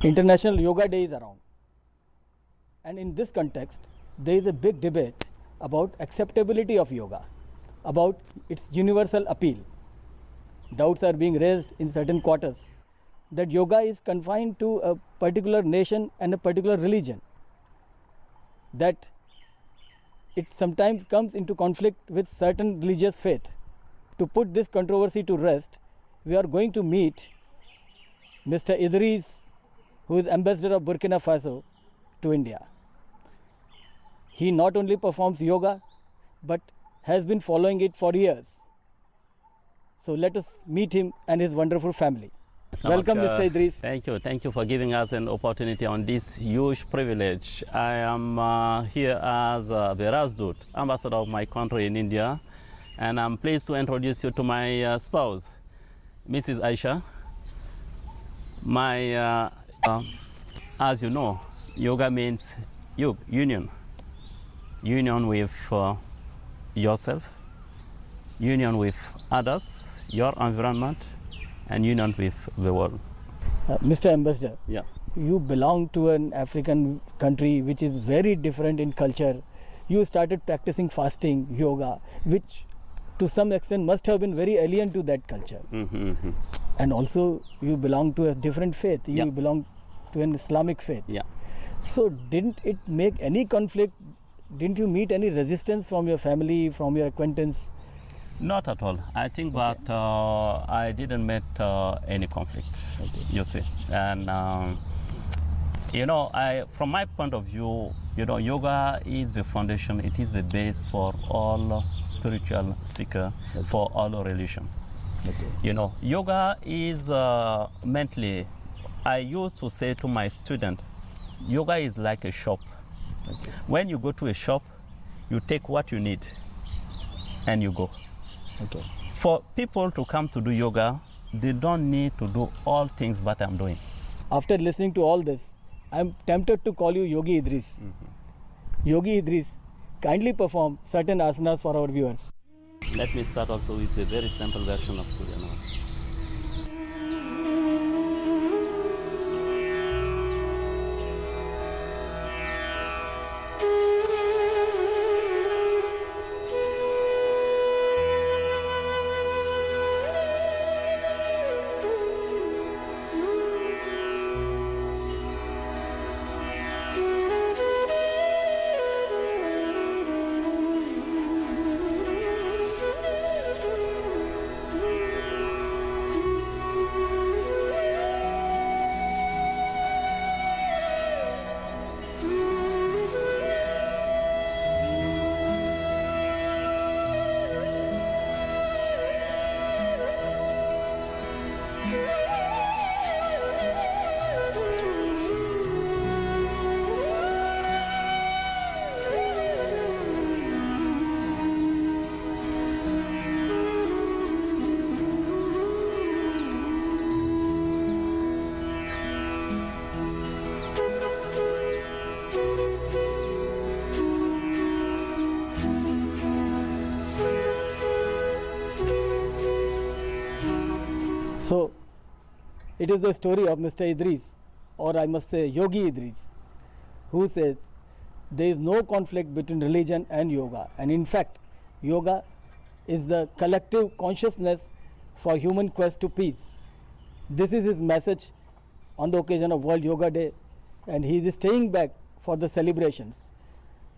International Yoga Day is around. And in this context, there is a big debate about acceptability of yoga, about its universal appeal. Doubts are being raised in certain quarters that yoga is confined to a particular nation and a particular religion, that it sometimes comes into conflict with certain religious faith. To put this controversy to rest, we are going to meet Mr. Idriss, who is ambassador of Burkina Faso to India. He not only performs yoga, but has been following it for years. So let us meet him and his wonderful family. Welcome, Mr. Idriss. Thank you for giving us an opportunity on this huge privilege. I am here as the Rajdut, ambassador of my country in India, and I'm pleased to introduce you to my spouse, Mrs. Aisha. As you know, yoga means union with yourself, union with others, your environment, and union with the world. Mr. Ambassador, Yeah. you belong to an African country which is very different in culture. You started practicing fasting, yoga, which to some extent must have been very alien to that culture. And also you belong to a different faith. You belong to an Islamic faith. Yeah. So didn't it make any conflict? Didn't you meet any resistance from your family, from your acquaintance? Not at all. I think that I didn't meet any conflict, you see. And, from my point of view, yoga is the foundation, it is the base for all spiritual seeker, for all religion. Yoga is mentally, I used to say to my student, yoga is like a shop. When you go to a shop, you take what you need and you go. For people to come to do yoga, they don't need to do all things that I'm doing. After listening to all this, I'm tempted to call you Yogi Idriss. Yogi Idriss, kindly perform certain asanas for our viewers. Let me start also with a very simple version of Surya Namaskar. So, it is the story of Mr. Idriss, or I must say Yogi Idriss, who says there is no conflict between religion and yoga. And in fact, yoga is the collective consciousness for human quest to peace. This is his message on the occasion of World Yoga Day, and he is staying back for the celebrations.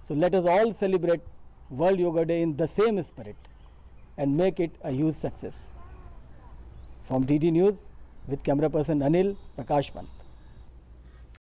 So let us all celebrate World Yoga Day in the same spirit and make it a huge success. From DD News, with camera person Anil, Prakash Pant.